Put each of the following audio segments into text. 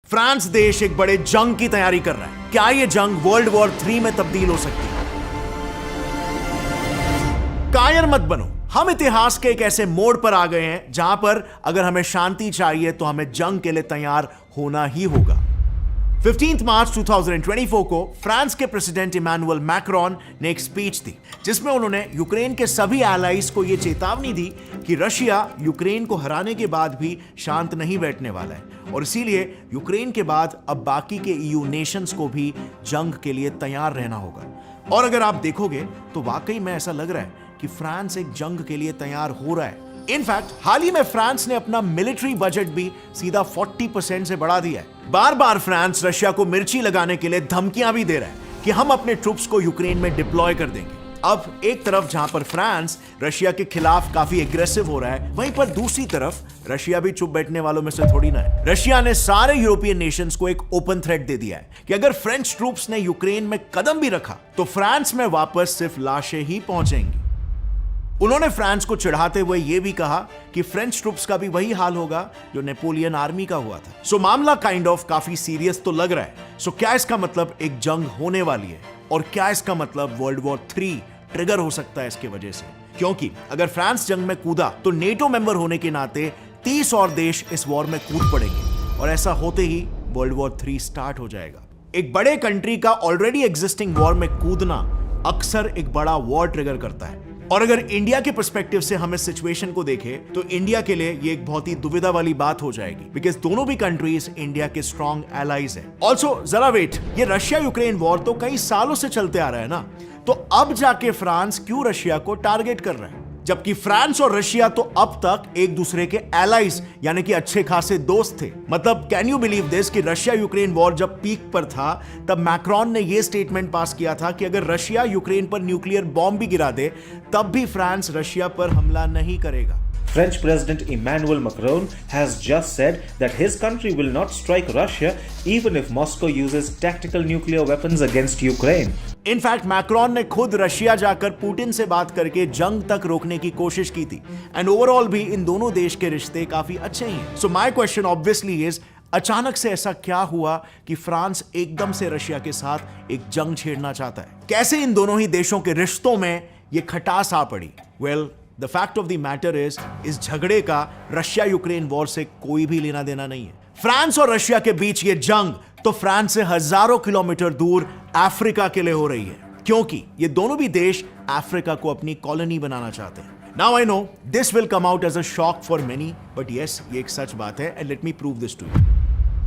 France देश एक बड़े जंग की तैयारी कर रहा है। क्या यह जंग वर्ल्ड वॉर 3 में तब्दील हो सकती है? कायर मत बनो, हम इतिहास के एक ऐसे मोड़ पर आ गए हैं जहां पर अगर हमें शांति चाहिए तो हमें जंग के लिए तैयार होना ही होगा। 15 मार्च 2024 को फ्रांस के प्रेसिडेंट इमैनुअल मैक्रोन ने एक स्पीच दी जिसमें उन्होंने यूक्रेन के सभी एलाइज को यह चेतावनी दी कि रशिया यूक्रेन को हराने के बाद भी शांत नहीं बैठने वाला है और इसीलिए यूक्रेन के बाद अब बाकी के ईयू नेशंस को भी जंग के लिए तैयार रहना होगा। और अगर आप देखोगे तो वाकई में ऐसा लग रहा है कि फ्रांस एक जंग के लिए तैयार हो रहा है। इनफैक्ट हाल ही में फ्रांस ने अपना मिलिट्री बजट भी सीधा 40% से बढ़ा दिया है। बार बार फ्रांस रशिया को मिर्ची लगाने के लिए धमकियां भी दे रहा है कि हम अपने ट्रूप्स को यूक्रेन में डिप्लॉय कर देंगे। अब एक तरफ जहां पर फ्रांस रशिया के खिलाफ काफी एग्रेसिव हो रहा है, वहीं पर दूसरी तरफ रशिया भी चुप बैठने वालों में से थोड़ी ना है। रशिया ने सारे यूरोपियन नेशंस को एक ओपन थ्रेट दे दिया है कि अगर फ्रेंच ट्रूप्स ने यूक्रेन में कदम भी रखा तो फ्रांस में वापस सिर्फ लाशें ही पहुंचेंगी। उन्होंने फ्रांस को चिढ़ाते हुए यह भी कहा कि फ्रेंच ट्रूप्स का भी वही हाल होगा जो नेपोलियन आर्मी का हुआ था। सो मामला काइंड ऑफ काफी सीरियस तो लग रहा है। सो क्या इसका मतलब एक जंग होने वाली है और क्या इसका मतलब वर्ल्ड वॉर 3 ट्रिगर हो सकता है इसके वजह से? क्योंकि अगर फ्रांस जंग में कूदा तो नेटो मेंबर होने के नाते 30 और देश इस वॉर में कूद पड़ेंगे और ऐसा होते ही वर्ल्ड वॉर 3 स्टार्ट हो जाएगा। एक बड़े कंट्री का ऑलरेडी एग्जिस्टिंग वॉर में कूदना अक्सर एक बड़ा वॉर ट्रिगर करता है। और अगर इंडिया के पर्सपेक्टिव से हम इस सिचुएशन को देखें तो इंडिया के लिए ये एक बहुत ही दुविधा वाली बात हो जाएगी बिकॉज दोनों भी कंट्रीज इंडिया के स्ट्रॉन्ग एलाइज हैं। ऑल्सो जरा वेट, ये रशिया यूक्रेन वॉर तो कई सालों से चलते आ रहा है ना, तो अब जाके फ्रांस क्यों रशिया को टारगेट कर रहा है? जबकि फ्रांस और रशिया तो अब तक एक दूसरे के एलाइज यानी कि अच्छे खासे दोस्त थे। मतलब कैन यू बिलीव दिस कि रशिया यूक्रेन वॉर जब पीक पर था तब मैक्रोन ने यह स्टेटमेंट पास किया था कि अगर रशिया यूक्रेन पर न्यूक्लियर बॉम्ब भी गिरा दे तब भी फ्रांस रशिया पर हमला नहीं करेगा। French President Emmanuel Macron has just said that his country will not strike Russia even if Moscow uses tactical nuclear weapons against Ukraine. In fact Macron ने खुद रशिया जाकर पुतिन से बात करके जंग तक रोकने की कोशिश की थी एंड ओवरऑल भी इन दोनों देश के रिश्ते काफी अच्छे ही हैं। So my question obviously is, अचानक से ऐसा क्या हुआ कि फ्रांस एकदम से रशिया के साथ एक जंग छेड़ना चाहता है? कैसे इन दोनों ही देशों के रिश्तों में ये खटास आ पड़ी? Well, the fact of the matter इस झगड़े का रशिया यूक्रेन वॉर से कोई भी लेना देना नहीं है। फ्रांस और रशिया के बीच ये जंग तो फ्रांस से हजारों किलोमीटर दूर अफ्रीका के लिए हो रही है, क्योंकि ये दोनों भी देश अफ्रीका को अपनी कॉलोनी बनाना चाहते हैं। Now I know this will come out as a shock for many, but yes, ये एक सच बात है and let me prove this to you.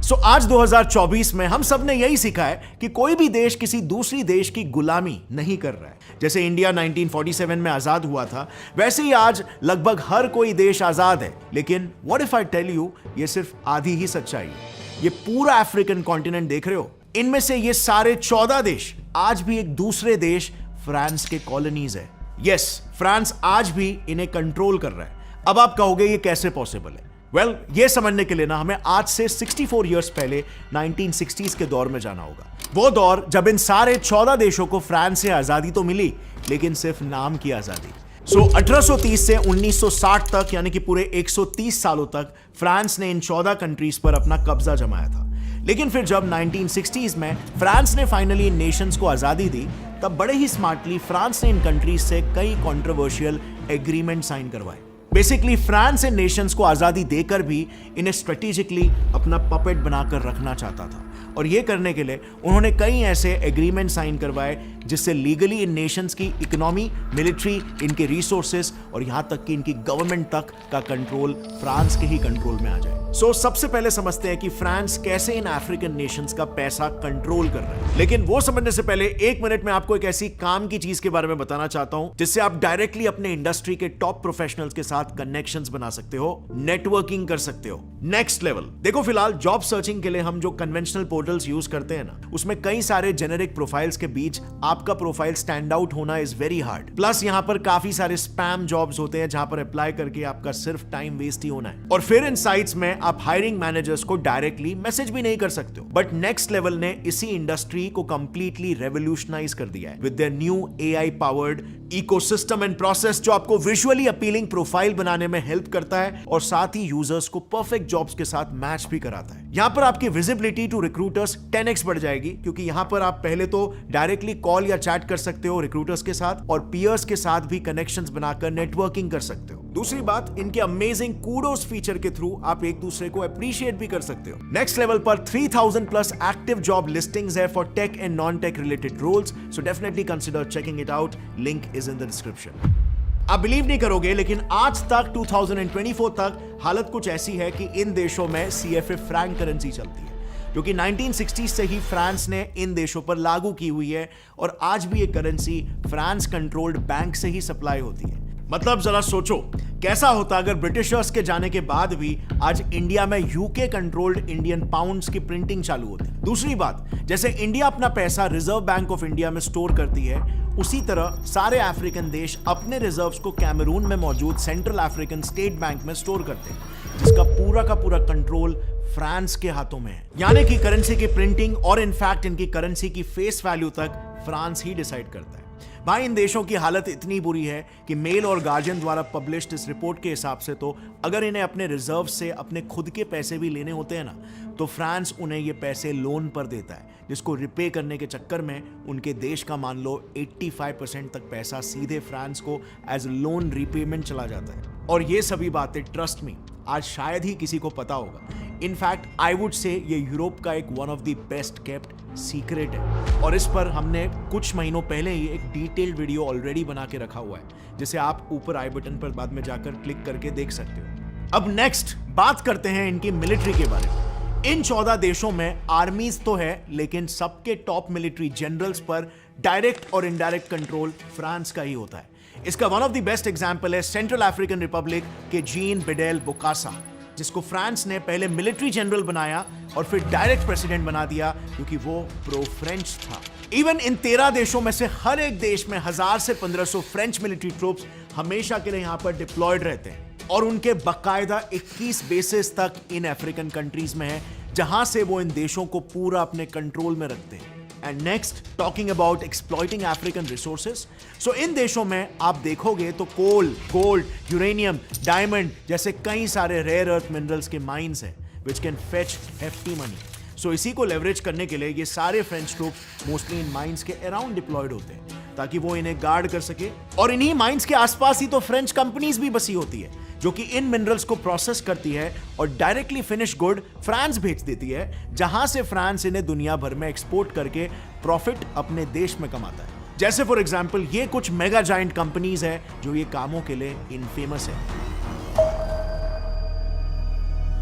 So आज 2024 में हम सब ने यही सीखा है कि कोई भी देश किसी दूसरी देश की गुलामी नहीं कर रहा है। जैसे इंडिया 1947 में आजाद हुआ था, वैसे ही आज लगभग हर कोई देश आजाद है। लेकिन what if I tell you, ये सिर्फ आधी ही सच्चाई है। ये पूरा अफ्रीकन कॉन्टिनेंट देख रहे हो, इनमें से ये सारे 14 देश आज भी एक दूसरे देश फ्रांस के कॉलोनीज है। यस, फ्रांस आज भी इन्हें कंट्रोल कर रहा है। अब आप कहोगे ये कैसे पॉसिबल है? वेल, ये समझने के लिए ना हमें आज से 64 इयर्स पहले 1960s के दौर में जाना होगा। वो दौर जब इन सारे 14 देशों को फ्रांस से आजादी तो मिली, लेकिन सिर्फ नाम की आजादी। सो 1830 से 1960 तक यानी कि पूरे 130 सालों तक फ्रांस ने इन 14 कंट्रीज पर अपना कब्जा जमाया था। लेकिन फिर जब 1960s में फ्रांस ने फाइनली इन नेशंस को आजादी दी, तब बड़े ही स्मार्टली फ्रांस ने इन कंट्रीज से कई कंट्रोवर्शियल एग्रीमेंट साइन करवाए। बेसिकली फ्रांस इन नेशंस को आजादी देकर भी इन्हें स्ट्रेटेजिकली अपना पपेट बनाकर रखना चाहता था और यह करने के लिए उन्होंने कई ऐसे एग्रीमेंट साइन करवाए जिससे लीगली इन नेशंस की इकोनॉमी, मिलिट्री, इनके रिसोर्सेस और यहां तक कि इनकी गवर्नमेंट तक का कंट्रोल फ्रांस के ही कंट्रोल में आ जाए। सो सबसे पहले समझते हैं कि फ्रांस कैसे इन अफ्रीकन नेशंस का पैसा कंट्रोल कर रहा है। लेकिन वो समझने से पहले 1 मिनट में आपको एक ऐसी काम की चीज के बारे में बताना चाहता हूं जिससे आप डायरेक्टली अपने इंडस्ट्री के टॉप प्रोफेशनल्स के साथ कनेक्शंस बना सकते हो, नेटवर्किंग कर सकते हो नेक्स्ट लेवल। देखो, फिलहाल जॉब सर्चिंग के लिए हम जो कन्वेंशनल पोर्टल्स यूज करते हैं ना, उसमें कई सारे जेनेरिक प्रोफाइल्स के बीच आपका प्रोफाइल स्टैंड आउट होना इज वेरी हार्ड। प्लस यहाँ पर काफी सारे स्पैम जॉब्स होते हैं जहां पर अप्लाई करके आपका सिर्फ टाइम वेस्ट ही होना है। और फिर इन साइट्स में आप हायरिंग मैनेजर्स को डायरेक्टली मैसेज भी नहीं कर सकते हो। बट नेक्स्ट लेवल ने इसी इंडस्ट्री को कंप्लीटली रेवोल्यूशनाइज कर दिया है with their new AI powered ecosystem and process, जो आपको विजुअली अपीलिंग प्रोफाइल बनाने में हेल्प करता है और साथ ही यूजर्स को परफेक्ट जॉब्स के साथ मैच भी कराता है। यहां पर आपकी विजिबिलिटी टू रिक्रूटर्स 10x बढ़ जाएगी, क्योंकि यहां पर आप पहले तो डायरेक्टली कॉल या चैट कर सकते हो रिक्रूटर्स के साथ और पीयर्स के साथ भी कनेक्शंस बनाकर नेटवर्किंग कर सकते हो। दूसरी बात, इनके अमेजिंग कूडोस फीचर के थ्रू आप एक दूसरे को अप्रिशिएट भी कर सकते हो। नेक्स्ट लेवल पर 3000 प्लस एक्टिव जॉब लिस्टिंग्स है for tech and non tech related roles, so definitely consider checking it out, link is in the description. आप बिलीव नहीं करोगे, लेकिन आज तक 2024 तक हालत कुछ ऐसी है कि इन देशों में CFA फ्रैंक करेंसी चलती है, जो कि 1960 से ही फ्रांस ने इन देशों पर लागू की हुई है और आज भी ये करेंसी फ्रांस कंट्रोल्ड बैंक से ही सप्लाई होती है। मतलब जरा सोचो कैसा होता अगर ब्रिटिशर्स के जाने के बाद भी आज इंडिया में यूके कंट्रोल्ड इंडियन पाउंड्स की प्रिंटिंग चालू होती। दूसरी बात, जैसे इंडिया अपना पैसा रिजर्व बैंक ऑफ इंडिया में स्टोर करती है, उसी तरह सारे अफ्रीकन देश अपने रिजर्व्स को कैमरून में मौजूद सेंट्रल अफ्रीकन स्टेट बैंक में स्टोर करते हैं, जिसका पूरा का पूरा कंट्रोल फ्रांस के हाथों में है। यानी कि करेंसी की प्रिंटिंग और इनफैक्ट इनकी करेंसी की फेस वैल्यू तक फ्रांस ही डिसाइड करता है। भाई, इन देशों की हालत इतनी बुरी है कि मेल और गार्जियन द्वारा पब्लिश्ड इस रिपोर्ट के हिसाब से तो अगर इन्हें अपने रिजर्व से अपने खुद के पैसे भी लेने होते हैं ना, तो फ्रांस उन्हें ये पैसे लोन पर देता है, जिसको रिपे करने के चक्कर में उनके देश का मान लो 85% तक पैसा सीधे फ्रांस को एज लोन रीपेमेंट चला जाता है। और ये सभी बातें, ट्रस्ट मी, आज शायद ही किसी को पता होगा। इनफैक्ट आई वुड से ये यूरोप का एक one of the best kept secret है, और इस पर हमने कुछ महीनों पहले ही एक डिटेल्ड वीडियो ऑलरेडी बना के रखा हुआ है, जिसे आप ऊपर आई बटन पर बाद में जाकर क्लिक करके देख सकते हो। अब नेक्स्ट बात करते हैं इनकी मिलिट्री के बारे में। इन 14 देशों में आर्मीज तो है, लेकिन सबके टॉप मिलिट्री जनरल्स पर डायरेक्ट और इनडायरेक्ट कंट्रोल फ्रांस का ही होता है। इसका one of the best example है सेंट्रल अफ्रीकन रिपब्लिक के जीन बेडेल बोकासा, जिसको फ्रांस ने पहले मिलिट्री जनरल बनाया और फिर डायरेक्ट प्रेसिडेंट बना दिया, क्योंकि वो प्रो फ्रेंच था। इवन इन 13 देशों में से हर एक देश में 1000 से 1500 फ्रेंच मिलिट्री ट्रूप्स हमेशा के लिए यहां पर डिप्लॉयड रहते हैं, और उनके बाकायदा 21 बेसेस तक इन अफ्रीकन कंट्रीज में है, जहां से वो इन देशों को पूरा अपने कंट्रोल में रखते हैं। And next, talking about exploiting African resources, so इन देशों में आप देखोगे तो कोल, गोल्ड, यूरेनियम, डायमंड जैसे कई सारे रेयर अर्थ मिनरल्स के माइंस हैं which can fetch hefty money. So इसी को लेवरेज करने के लिए ये सारे फ्रेंच ट्रूप्स मोस्टली इन माइंस के अराउंड डिप्लॉयड होते हैं, ताकि वो इन्हें गार्ड कर सके। और इन्हीं माइंस के आसपास ही तो फ्रेंच कंपनीज भी बसी होती है, जो कि इन मिनरल्स को प्रोसेस करती है और डायरेक्टली फिनिश गुड फ्रांस भेज देती है, जहां से फ्रांस इन्हें दुनिया भर में एक्सपोर्ट करके प्रॉफिट अपने देश में कमाता है। जैसे फॉर एग्जांपल ये कुछ मेगा जायंट कंपनीज है जो ये कामों के लिए इनफेमस है।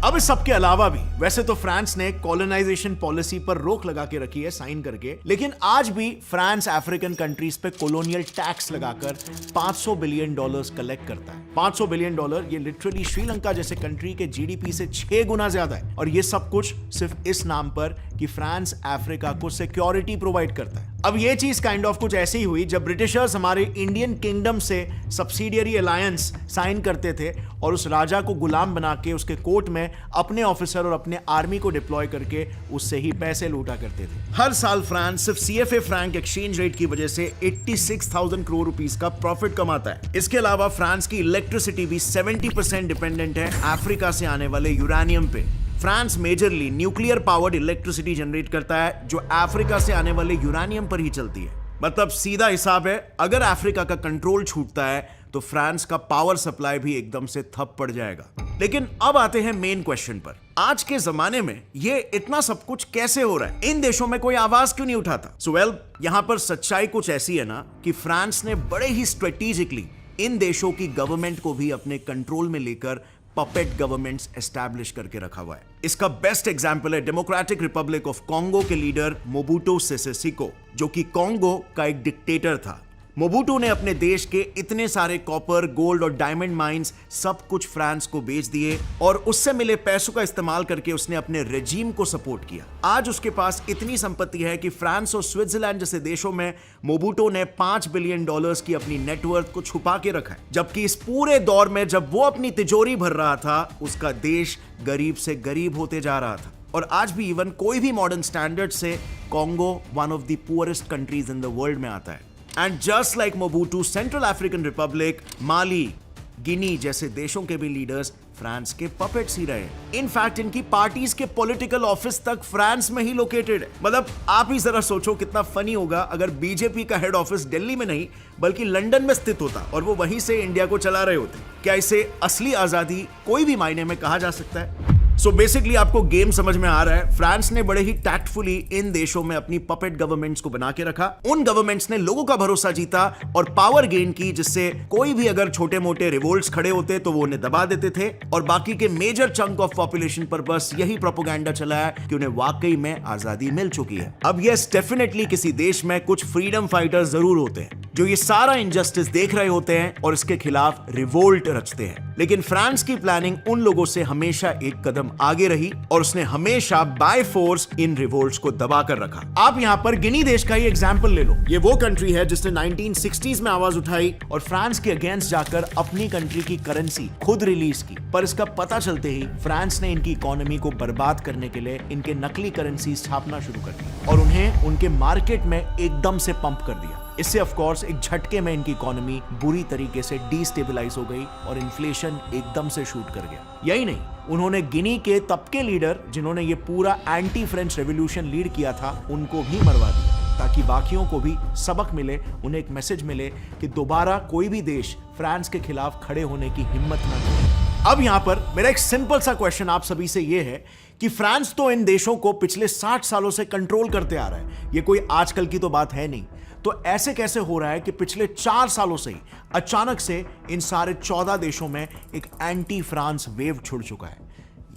अब इस सब के अलावा भी वैसे तो फ्रांस ने कॉलोनाइजेशन पॉलिसी पर रोक लगा के रखी है साइन करके, लेकिन आज भी फ्रांस अफ्रीकन कंट्रीज पे कॉलोनियल टैक्स लगाकर $500 बिलियन कलेक्ट करता है। $500 बिलियन ये लिटरली श्रीलंका जैसे कंट्री के GDP से 6 गुना ज्यादा है, और ये सब कुछ सिर्फ इस नाम पर कि फ्रांस अफ्रीका को सिक्योरिटी प्रोवाइड करता है। अब ये चीज काइंड ऑफ कुछ ऐसी हुई जब ब्रिटिशर्स हमारे इंडियन किंगडम से सब्सिडियरी अलायंस साइन करते थे और उस राजा को गुलाम बना के उसके कोर्ट में अपने ऑफिसर और अपने आर्मी को डिप्लॉय करके उससे ही पैसे लूटा करते थे। हर साल फ्रांस सिर्फ CFA फ्रैंक एक्सचेंज रेट की वजह से 86,000 करोड़ रुपीस का प्रॉफिट कमाता है। इसके अलावा फ्रांस की इलेक्ट्रिसिटी भी 70% डिपेंडेंट है अफ्रीका से आने वाले यूरेनियम पे। France majorly nuclear powered electricity generate करता है, जो अफ्रीका से आने वाले यूरेनियम पर ही चलती है। मतलब सीधा हिसाब है, अगर अफ्रीका का कंट्रोल छूटता है तो फ्रांस का पावर सप्लाई भी एकदम से ठप पड़ जाएगा। लेकिन अब आते हैं मेन क्वेश्चन पर। आज के जमाने में ये इतना सब कुछ कैसे हो रहा है? इन देशों में कोई आवाज क्यों नहीं उठाता? सो वेल, यहां पर सच्चाई कुछ ऐसी है ना कि फ्रांस ने बड़े ही स्ट्रेटेजिकली इन देशों की गवर्नमेंट को भी अपने कंट्रोल में लेकर पपेट गवर्नमेंट्स एस्टैब्लिश करके रखा हुआ है। इसका बेस्ट एग्जांपल है डेमोक्रेटिक रिपब्लिक ऑफ कॉन्गो के लीडर मोबुटू सेसे सेको, जो कि कॉन्गो का एक डिक्टेटर था। मोबूटू ने अपने देश के इतने सारे कॉपर, गोल्ड और डायमंड माइंस सब कुछ फ्रांस को बेच दिए और उससे मिले पैसों का इस्तेमाल करके उसने अपने रेजीम को सपोर्ट किया। आज उसके पास इतनी संपत्ति है कि फ्रांस और स्विट्जरलैंड जैसे देशों में मोबूटू ने $5 बिलियन की अपनी नेटवर्थ को छुपा के रखा है, जबकि इस पूरे दौर में जब वो अपनी तिजोरी भर रहा था, उसका देश गरीब से गरीब होते जा रहा था। और आज भी इवन कोई भी मॉडर्न स्टैंडर्ड से Congo one of the poorest countries in the world में आता है। And just like Mobutu, Central African Republic, Mali, Guinea जैसे देशों के भी लीडर्स फ्रांस के पपेट्स ही रहे। इनफैक्ट इनकी पार्टीज के पॉलिटिकल ऑफिस तक फ्रांस में ही लोकेटेड है। मतलब आप ही जरा सोचो कितना फनी होगा अगर बीजेपी का हेड ऑफिस दिल्ली में नहीं बल्कि लंदन में स्थित होता और वो वहीं से इंडिया को चला रहे होते। क्या इसे असली आजादी कोई भी मायने में कहा जा सकता है? सो बेसिकली आपको गेम समझ में आ रहा है। फ्रांस ने बड़े ही टैक्टफुली इन देशों में अपनी पपेट गवर्नमेंट्स को बना के रखा। उन गवर्नमेंट्स ने लोगों का भरोसा जीता और पावर गेन की, जिससे कोई भी अगर छोटे मोटे रिवोल्ट्स खड़े होते तो वो उन्हें दबा देते थे और बाकी के मेजर चंक ऑफ पॉपुलेशन पर बस यही प्रोपेगेंडा चला है कि उन्हें वाकई में आजादी मिल चुकी है। अब यस, डेफिनेटली किसी देश में कुछ फ्रीडम फाइटर्स जरूर होते हैं जो ये सारा इनजस्टिस देख रहे होते हैं और इसके खिलाफ रिवोल्ट रचते हैं, लेकिन फ्रांस की प्लानिंग उन लोगों से हमेशा एक कदम आगे रही और उसने हमेशा बाय फोर्स इन रिवोल्ट्स को दबा कर रखा। आप यहां पर गिनी देश का ही एग्जांपल ले लो। ये वो कंट्री है जिसने 1960s में आवाज उठाई और फ्रांस के अगेंस्ट जाकर अपनी कंट्री की करेंसी खुद रिलीज की, पर इसका पता चलते ही फ्रांस ने इनकी इकोनॉमी को बर्बाद करने के लिए इनके नकली करेंसी छापना शुरू कर दी और उन्हें उनके मार्केट में एकदम से पंप कर दिया। इससे ऑफ कोर्स एक झटके में इनकी इकोनॉमी बुरी तरीके से डिस्टेबलाइज हो गई और इन्फ्लेशन एकदम से शूट कर गया। यही नहीं, उन्होंने गिनी के तब के लीडर जिन्होंने ये पूरा एंटी फ्रेंच रेवोल्यूशन लीड किया था उनको भी मरवा दिया, ताकि बाकियों को भी सबक मिले, उन्हें एक मैसेज मिले कि दोबारा कोई भी देश फ्रांस के खिलाफ खड़े होने की हिम्मत ना करे। अब यहां पर मेरा एक सिंपल सा क्वेश्चन आप सभी से यह है कि फ्रांस तो इन देशों को पिछले 60 सालों से कंट्रोल करते आ रहा है, ये कोई आजकल की तो बात है नहीं, तो ऐसे कैसे हो रहा है कि पिछले 4 सालों से ही अचानक से इन सारे 14 देशों में एक एंटी फ्रांस वेव छुड़ चुका है?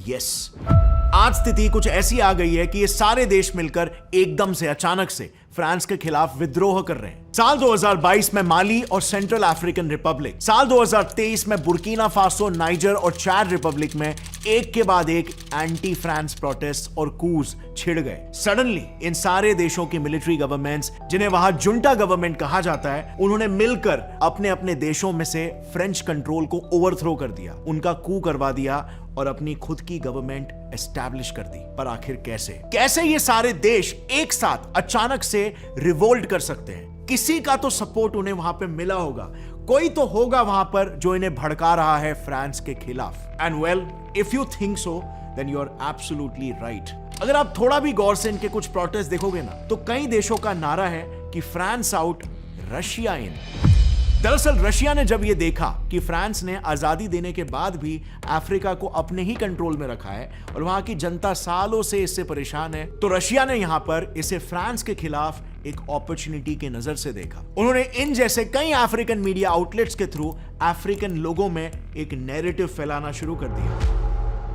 यस, आज स्थिति कुछ ऐसी आ गई है कि ये सारे देश मिलकर एकदम से अचानक से फ्रांस के खिलाफ विद्रोह कर रहे हैं। साल 2022 में माली और सेंट्रल अफ्रीकन रिपब्लिक, साल 2023 में बुर्किना फासो, नाइजर और चाद रिपब्लिक में एक के बाद एक एंटी फ्रांस प्रोटेस्ट और कूज छिड़ गए। सडनली इन सारे देशों की मिलिट्री गवर्नमेंट्स, जिन्हें वहां जुंटा गवर्नमेंट कहा जाता है, उन्होंने मिलकर अपने अपने देशों में से फ्रेंच कंट्रोल को ओवरथ्रो कर दिया, उनका कू करवा दिया और अपनी खुद की गवर्नमेंट एस्टैब्लिश कर दी। पर आखिर कैसे ये सारे देश एक साथ अचानक से रिवोल्ट कर सकते हैं? किसी का तो सपोर्ट उन्हें वहां पे मिला होगा, कोई तो होगा वहां पर जो इन्हें भड़का रहा है फ्रांस के खिलाफ। And well, if you think so then you are absolutely right. अगर आप थोड़ा भी गौर से इनके कुछ प्रोटेस्ट देखोगे ना, तो कई देशों का नारा है कि फ्रांस आउट, रशिया इन। दरअसल रशिया ने जब यह देखा कि फ्रांस ने आजादी देने के बाद भी अफ्रीका को अपने ही कंट्रोल में रखा है और वहां की जनता सालों से इससे परेशान है, तो रशिया ने यहां पर इसे फ्रांस के खिलाफ एक अपॉर्चुनिटी की नजर से देखा। उन्होंने इन जैसे कई अफ्रीकन मीडिया आउटलेट्स के थ्रू अफ्रीकन लोगों में एक नैरेटिव फैलाना शुरू कर दिया।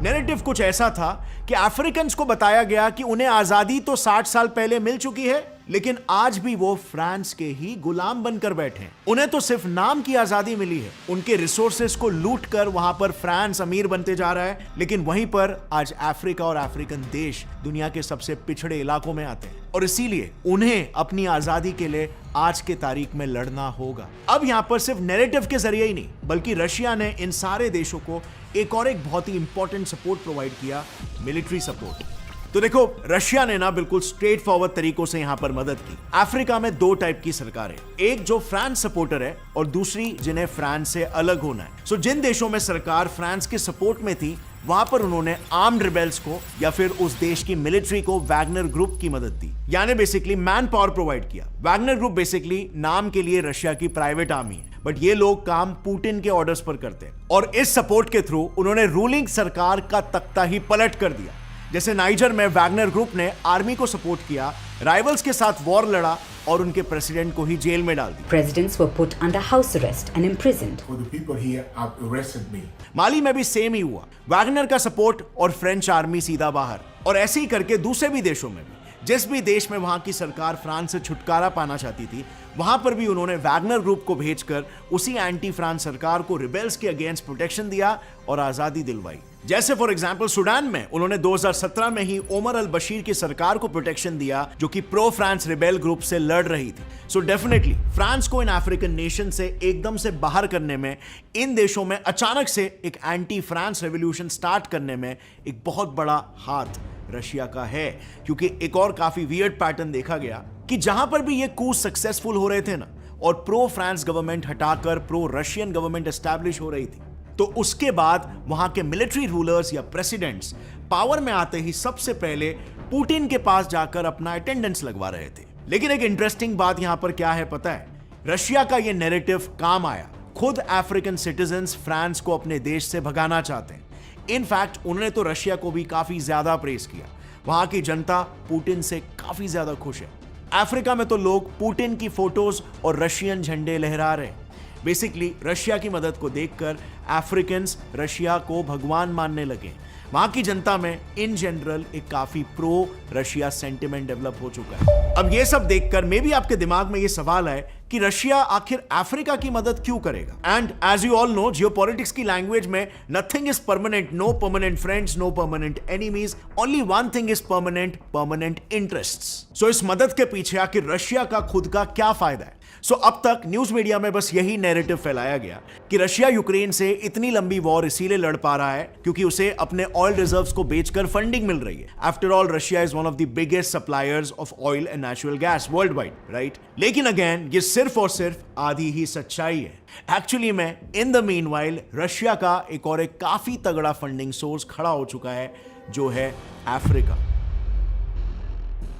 नैरेटिव कुछ ऐसा था कि अफ्रीकन्स को बताया गया कि उन्हें आजादी तो 60 साल पहले मिल चुकी है, लेकिन आज भी वो फ्रांस के ही गुलाम बनकर बैठे हैं। उन्हें तो सिर्फ नाम की आजादी मिली है, उनके रिसोर्सेस को लूट कर वहां पर फ्रांस अमीर बनते जा रहा है, लेकिन वहीं पर आज अफ्रीका और अफ्रीकन देश दुनिया के सबसे पिछड़े इलाकों में आते हैं और इसीलिए उन्हें अपनी आजादी के लिए आज के तारीख में लड़ना होगा। अब यहां पर सिर्फ नैरेटिव के जरिए ही नहीं, बल्कि रशिया ने इन सारे देशों को एक बहुत ही इंपॉर्टेंट सपोर्ट प्रोवाइड किया, मिलिट्री सपोर्ट। तो देखो, रशिया ने ना बिल्कुल स्ट्रेट फॉरवर्ड तरीकों से यहां पर मदद की। अफ्रीका में 2 टाइप की सरकार है, एक जो फ्रांस सपोर्टर है और दूसरी जिन्हें फ्रांस से अलग होना है। सो जिन देशों में सरकार फ्रांस के सपोर्ट में थी, वहां पर उन्होंने आर्म्ड रिबेल्स को या फिर उस देश की मिलिट्री को वैगनर ग्रुप की मदद दी, यानी बेसिकली मैन पावर प्रोवाइड किया। वैगनर ग्रुप बेसिकली नाम के लिए रशिया की प्राइवेट आर्मी है, बट ये लोग काम पुतिन के ऑर्डर्स पर करते हैं और इस सपोर्ट के थ्रू उन्होंने रूलिंग सरकार का तख्ता ही पलट कर दिया। जैसे नाइजर में वैगनर ग्रुप ने आर्मी को सपोर्ट किया, राइवल्स के साथ वॉर लड़ा और उनके प्रेसिडेंट को ही जेल में डाल दिया। Presidents were put under house arrest and imprisoned. For the people here have arrested me. माली में भी सेम ही हुआ, वैगनर का सपोर्ट और फ्रेंच आर्मी सीधा बाहर। और ऐसे ही करके दूसरे भी देशों में भी जिस भी देश में वहां की सरकार फ्रांस से छुटकारा पाना चाहती थी, वहां पर भी उन्होंने वैगनर ग्रुप को भेजकर उसी एंटी फ्रांस सरकार को रिबेल्स के अगेंस्ट प्रोटेक्शन दिया और आजादी दिलवाई। जैसे फॉर एग्जांपल सूडान में उन्होंने 2017 में ही ओमर अल बशीर की सरकार को प्रोटेक्शन दिया, जो कि प्रो फ्रांस रिबेल ग्रुप से लड़ रही थी। सो डेफिनेटली फ्रांस को इन अफ्रीकन नेशन से एकदम से बाहर करने में, इन देशों में अचानक से एक एंटी फ्रांस रेवोल्यूशन स्टार्ट करने में एक बहुत बड़ा हाथ रशिया का है। क्योंकि एक और काफी वियर्ड पैटर्न देखा गया कि जहां पर भी ये कूच सक्सेसफुल हो रहे थे ना, और प्रो फ्रांस गवर्नमेंट हटाकर प्रो रशियन गवर्नमेंट एस्टैब्लिश हो रही थी, तो उसके बाद वहां के मिलिट्री रूलर्स या प्रेसिडेंट्स पावर में आते ही सबसे पहले पुतिन के पास जाकर अपना अटेंडेंस लगवा रहे थे। लेकिन एक इंटरेस्टिंग बात यहां पर क्या है पता है? रशिया का यह नैरेटिव काम आया। खुद अफ्रीकन सिटीजन्स फ्रांस को अपने देश से भगाना चाहते हैं। इनफैक्ट उन्होंने तो रशिया को भी काफी ज्यादा प्रेज किया। वहां की जनता पुतिन से काफी ज्यादा खुश है। अफ्रीका में तो लोग पुतिन की फोटोज और रशियन झंडे लहरा रहे हैं। बेसिकली रशिया की मदद को देखकर अफ्रीकन्स रशिया को भगवान मानने लगे। वहां की जनता में इन जनरल एक काफी प्रो रशिया सेंटिमेंट डेवलप हो चुका है। अब ये सब देखकर मे भी आपके दिमाग में ये सवाल है कि रशिया आखिर अफ्रीका की मदद क्यों करेगा? And as you all know, geopolitics की लैंग्वेज में nothing is permanent, no permanent friends, no permanent enemies, only one thing is permanent, permanent interests. So इस मदद के पीछे आखिर रशिया का खुद का क्या फायदा है? सो अब तक न्यूज मीडिया में बस यही नैरेटिव फैलाया गया कि रशिया यूक्रेन से इतनी लंबी वॉर इसीलिए लड़ पा रहा है क्योंकि उसे अपने ऑयल रिजर्व्स को बेचकर फंडिंग मिल रही है। After all Russia is one of the biggest suppliers of oil and natural gas world wide, right? लेकिन अगेन ये सिर्फ और सिर्फ आधी ही सच्चाई है। एक्चुअली में इन द मीनवाइल रशिया का एक और एक काफी तगड़ा फंडिंग सोर्स खड़ा हो चुका है, जो है अफ्रीका।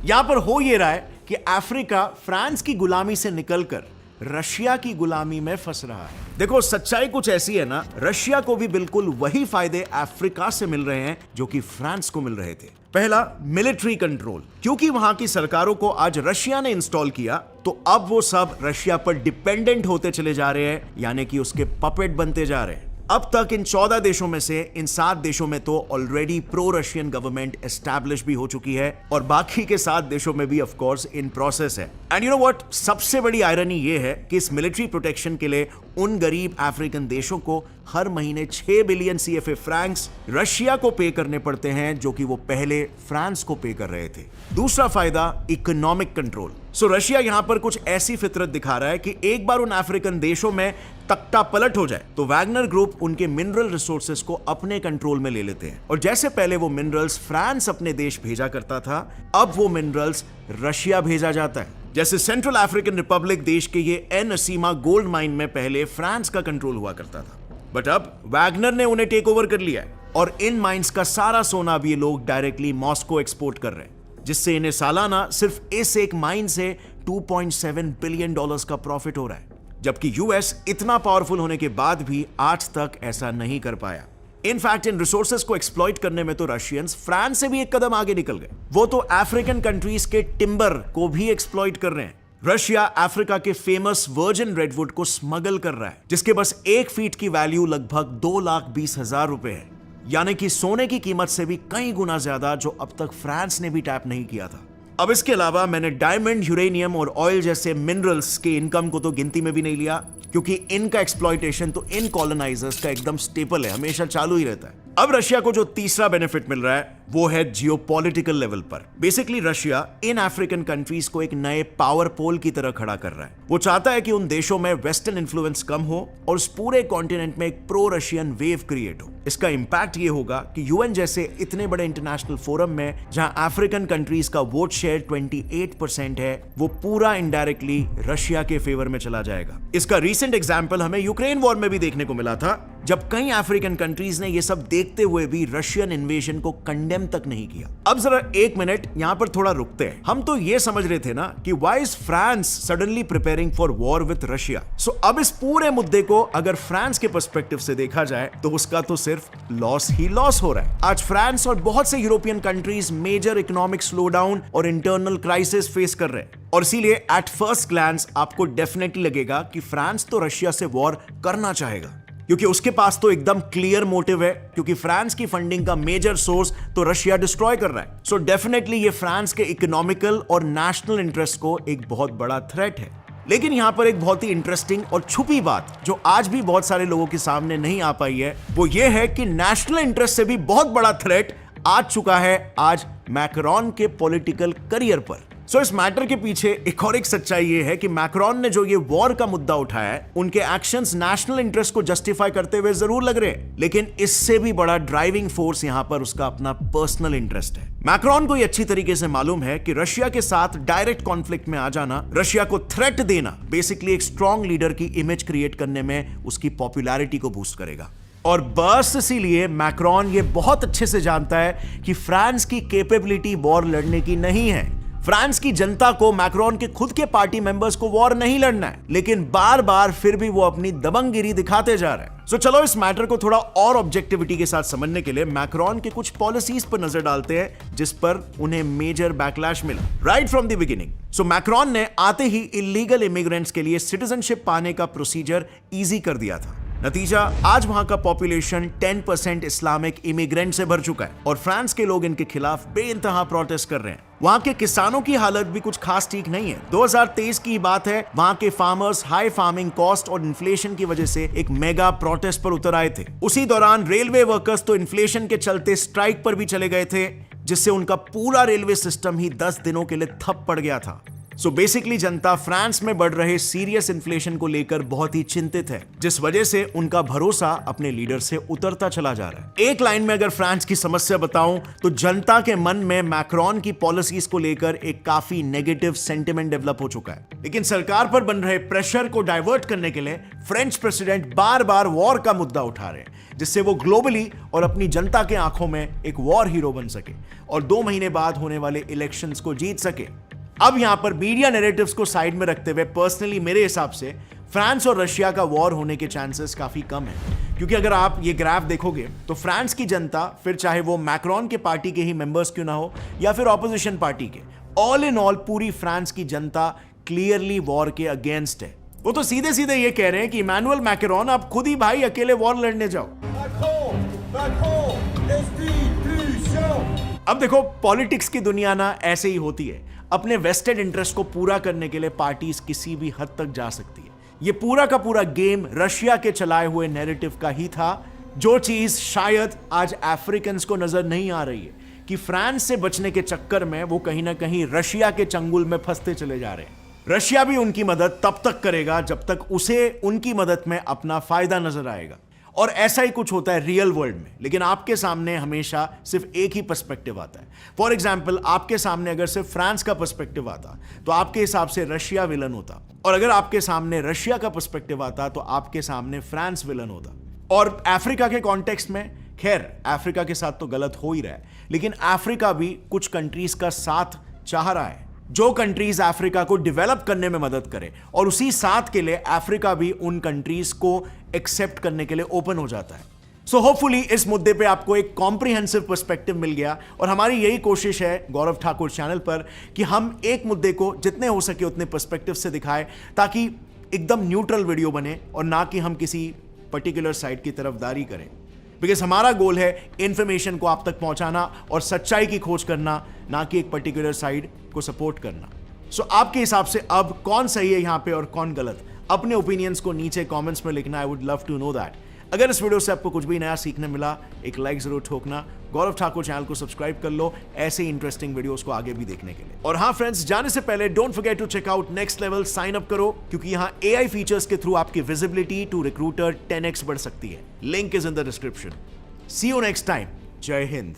यहां पर हो ये रहा है कि अफ्रीका फ्रांस की गुलामी से निकलकर रशिया की गुलामी में फंस रहा है। देखो सच्चाई कुछ ऐसी है ना, रशिया को भी बिल्कुल वही फायदे अफ्रीका से मिल रहे हैं जो कि फ्रांस को मिल रहे थे। पहला, मिलिट्री कंट्रोल। क्योंकि वहां की सरकारों को आज रशिया ने इंस्टॉल किया, तो अब वो सब रशिया पर डिपेंडेंट होते चले जा रहे हैं, यानी कि उसके पपेट बनते जा रहे हैं। अब तक इन 14 देशों में से इन 7 देशों में तो already pro Russian government establish भी हो चुकी है, और बाकी के 7 देशों में भी ऑफ कोर्स इन प्रोसेस है। एंड यू नो व्हाट, सबसे बड़ी आयरनी ये है कि इस मिलिट्री प्रोटेक्शन के लिए उन गरीब अफ्रीकन देशों को हर महीने 6 बिलियन CFA फ्रैंक्स रशिया को पे करने पड़ते हैं, जो कि वो पहले फ्रांस को पे कर रहे थे। दूसरा फायदा, इकोनॉमिक कंट्रोल। सो रशिया यहां पर कुछ ऐसी फितरत दिखा रहा है कि एक बार उन अफ्रीकन देशों में तख्ता पलट हो जाए तो वैगनर ग्रुप उनके मिनरल रिसोर्सेज को अपने कंट्रोल में ले लेते हैं। और जैसे पहले वो मिनरल्स फ्रांस अपने देश भेजा करता था, अब वो मिनरल्स रशिया भेजा जाता है। जैसे सेंट्रल अफ्रीकन रिपब्लिक देश के ये एन असीमा गोल्ड माइन में पहले फ्रांस का कंट्रोल हुआ करता था, बट अब वैगनर ने उन्हें टेक ओवर कर लिया है, और इन माइंस का सारा सोना भी ये लोग डायरेक्टली मॉस्को एक्सपोर्ट कर रहे हैं, जिससे इन्हें सालाना सिर्फ इस एक माइन से $2.7 बिलियन का प्रॉफिट हो रहा है। जबकि यूएस इतना पावरफुल होने के बाद भी आज तक ऐसा नहीं कर पाया। इनफैक्ट इन रिसोर्सेज को एक्सप्लॉइट करने में तो रशियंस फ्रांस से भी एक कदम आगे निकल गए। वो तो अफ्रीकन कंट्रीज के टिम्बर को भी एक्सप्लॉइट कर रहे हैं। रशिया अफ्रीका के फेमस वर्जिन रेडवुड को स्मगल कर रहा है, जिसके बस 1 फीट की वैल्यू लगभग 2,20,000 रुपए है, यानी कि सोने की कीमत से भी कई गुना ज्यादा, जो अब तक फ्रांस ने भी टैप नहीं किया था। अब इसके अलावा मैंने डायमंड, यूरेनियम और ऑयल जैसे मिनरल्स के इनकम को तो गिनती में भी नहीं लिया, क्योंकि इनका एक्सप्लॉइटेशन तो इन कॉलोनाइजर्स का एकदम स्टेपल है, हमेशा चालू ही रहता है। अब रशिया को जो तीसरा बेनिफिट मिल रहा है वो है जियोपॉलिटिकल लेवल पर। बेसिकली रशिया इन अफ्रीकन कंट्रीज को एक नए पावर पोल की तरह खड़ा कर रहा है। वो चाहता है कि उन देशों में वेस्टर्न इन्फ्लुएंस कम हो और उस पूरे कॉन्टिनेंट में एक प्रो रशियन वेव क्रिएट हो। इसका इंपैक्ट ये होगा कि यूएन जैसे इतने बड़े इंटरनेशनल फोरम में जहां अफ्रीकन कंट्रीज का वोट शेयर 28% है, वो पूरा इनडायरेक्टली रशिया के फेवर में चला जाएगा। इसका रीसेंट एग्जांपल हमें यूक्रेन वॉर में भी देखने को मिला था, जब कई अफ्रीकन कंट्रीज ने ये सब देखते हुए भी रशियन इन्वेजन को कंडेम तक नहीं किया। अब जरा 1 मिनट यहां पर थोड़ा रुकते हैं। हम तो ये समझ रहे थे ना कि why is France suddenly preparing for war with Russia. So अब इस पूरे मुद्दे को अगर फ्रांस के पर्सपेक्टिव से देखा जाए तो उसका तो सिर्फ लॉस ही लॉस हो रहा है। आज फ्रांस और बहुत से European countries major economic slowdown और इंटरनल क्राइसिस फेस कर रहे हैं, और इसीलिए एट फर्स्ट ग्लैंस आपको डेफिनेटली लगेगा कि फ्रांस तो रशिया से वॉर करना चाहेगा। क्योंकि उसके पास तो एकदम क्लियर मोटिव है, क्योंकि फ्रांस की फंडिंग का मेजर सोर्स तो रशिया डिस्ट्रॉय कर रहा है। सो डेफिनेटली ये फ्रांस के इकोनॉमिकल और नेशनल इंटरेस्ट को एक बहुत बड़ा थ्रेट है। लेकिन यहां पर एक बहुत ही इंटरेस्टिंग और छुपी बात जो आज भी बहुत सारे लोगों के सामने नहीं आ पाई है, वो ये है कि नेशनल इंटरेस्ट से भी बहुत बड़ा थ्रेट आ चुका है आज मैक्रोन के पॉलिटिकल करियर पर। सो इस मैटर के पीछे एक और एक सच्चाई ये है कि मैक्रोन ने जो ये वॉर का मुद्दा उठाया है, उनके एक्शंस नेशनल इंटरेस्ट को जस्टिफाई करते हुए जरूर लग रहे हैं, लेकिन इससे भी बड़ा ड्राइविंग फोर्स यहां पर उसका अपना पर्सनल इंटरेस्ट है। मैक्रोन को ये अच्छी तरीके से मालूम है कि रशिया के साथ डायरेक्ट कॉन्फ्लिक्ट में आ जाना, रशिया को थ्रेट देना, बेसिकली एक स्ट्रॉन्ग लीडर की इमेज क्रिएट करने में उसकी पॉपुलैरिटी को बूस्ट करेगा। और बस इसीलिए मैक्रोन ये बहुत अच्छे से जानता है कि फ्रांस की कैपेबिलिटी वॉर लड़ने की नहीं है। फ्रांस की जनता को मैक्रोन के खुद के पार्टी मेंबर्स को वॉर नहीं लड़ना है, लेकिन बार बार फिर भी वो अपनी दबंगगिरी दिखाते जा रहे हैं। सो चलो इस मैटर को थोड़ा और ऑब्जेक्टिविटी के साथ समझने के लिए मैक्रोन के कुछ पॉलिसीज पर नजर डालते हैं, जिस पर उन्हें मेजर बैकलैश मिला right from the beginning. So Macron ने आते ही इलीगल इमिग्रेंट्स के लिए सिटीजनशिप पाने का प्रोसीजर इजी कर दिया था। नतीजा, आज वहां का पॉपुलेशन 10% इस्लामिक इमिग्रेंट से भर चुका है और फ्रांस के लोग इनके खिलाफ बेइंतहा प्रोटेस्ट कर रहे हैं। वहां के किसानों की हालत भी कुछ खास ठीक नहीं है। 2023 की बात है, वहां के फार्मर्स हाई फार्मिंग कॉस्ट और इन्फ्लेशन की वजह से एक मेगा प्रोटेस्ट पर उतर आए थे। उसी दौरान रेलवे वर्कर्स तो इन्फ्लेशन के चलते स्ट्राइक पर भी चले गए थे, जिससे उनका पूरा रेलवे सिस्टम ही 10 दिनों के लिए ठप पड़ गया था। सो बेसिकली जनता फ्रांस में बढ़ रहे सीरियस इन्फ्लेशन को लेकर बहुत ही चिंतित है, जिस वजह से उनका भरोसा अपने लीडर से उतरता चला जा रहा है। एक लाइन में अगर फ्रांस की समस्या बताऊं तो जनता के मन में मैक्रोन की पॉलिसीज को लेकर एक काफी नेगेटिव सेंटिमेंट डेवलप हो चुका है। लेकिन सरकार पर बन रहे प्रेशर को डाइवर्ट करने के लिए फ्रेंच प्रेसिडेंट बार बार वॉर का मुद्दा उठा रहे हैं, जिससे वो ग्लोबली और अपनी जनता के आंखों में एक वॉर हीरो बन सके और 2 महीने बाद होने वाले इलेक्शंस को जीत सके। अब यहां पर मीडिया नैरेटिव्स को साइड में रखते हुए पर्सनली मेरे हिसाब से फ्रांस और रशिया का वॉर होने के चांसेस काफी कम है, क्योंकि अगर आप ये ग्राफ देखोगे तो फ्रांस की जनता, फिर चाहे वो मैक्रोन के पार्टी के ही मेंबर्स क्यों ना हो या फिर ऑपोजिशन पार्टी के, ऑल इन ऑल पूरी फ्रांस की जनता क्लियरली वॉर के अगेंस्ट है। वो तो सीधे सीधे ये कह रहे हैं कि इमैनुअल मैक्रोन, आप खुद ही भाई अकेले वॉर लड़ने जाओ। अब देखो, पॉलिटिक्स की दुनिया ना ऐसे ही होती है। अपने वेस्टेड इंटरेस्ट को पूरा करने के लिए पार्टीज किसी भी हद तक जा सकती है। ये पूरा का पूरा गेम रशिया के चलाए हुए नैरेटिव का ही था, जो चीज शायद आज अफ्रीकन्स को नजर नहीं आ रही है कि फ्रांस से बचने के चक्कर में वो कहीं ना कहीं रशिया के चंगुल में फंसते चले जा रहे हैं। रशिया भी उनकी मदद तब तक करेगा जब तक उसे उनकी मदद में अपना फायदा नजर आएगा। और ऐसा ही कुछ होता है रियल वर्ल्ड में, लेकिन आपके सामने हमेशा सिर्फ एक ही पर्सपेक्टिव आता है। फॉर एग्जाम्पल, आपके सामने अगर सिर्फ फ्रांस का पर्सपेक्टिव आता तो आपके हिसाब से रशिया विलन होता, और अगर आपके सामने रशिया का पर्सपेक्टिव आता तो आपके सामने फ्रांस विलन होता। और अफ्रीका के कॉन्टेक्स्ट में, खैर अफ्रीका के साथ तो गलत हो ही रहा है, लेकिन अफ्रीका भी कुछ कंट्रीज का साथ चाह रहा है, जो कंट्रीज अफ्रीका को डेवलप करने में मदद करे, और उसी साथ के लिए अफ्रीका भी उन कंट्रीज को एक्सेप्ट करने के लिए ओपन हो जाता है। सो होपफुली इस मुद्दे पे आपको एक कॉम्प्रिहेंसिव पर्सपेक्टिव मिल गया, और हमारी यही कोशिश है गौरव ठाकुर चैनल पर कि हम एक मुद्दे को जितने हो सके उतने पर्सपेक्टिव से दिखाएं, ताकि एकदम न्यूट्रल वीडियो बने और ना कि हम किसी पर्टिकुलर साइड की तरफदारी करें। बिकॉज हमारा गोल है इंफॉर्मेशन को आप तक पहुंचाना और सच्चाई की खोज करना, ना कि एक पर्टिकुलर साइड को सपोर्ट करना। सो आपके हिसाब से अब कौन सही है यहां पे और कौन गलत? अपने ओपिनियंस को नीचे कमेंट्स में लिखना। I would love to know that. अगर इस वीडियो से आपको कुछ भी नया सीखने मिला, एक लाइक जरूर ठोकना। गौरव ठाकुर चैनल को सब्सक्राइब कर लो ऐसे ही इंटरेस्टिंग वीडियोस को आगे भी देखने के लिए। और हाँ फ्रेंड्स, जाने से पहले don't forget to check out next level, sign up करो, क्योंकि यहाँ AI फीचर्स के थ्रू आपकी विजिबिलिटी टू रिक्रूटर 10x बढ़ सकती है। Link is in the description. See you next time. Jai Hind.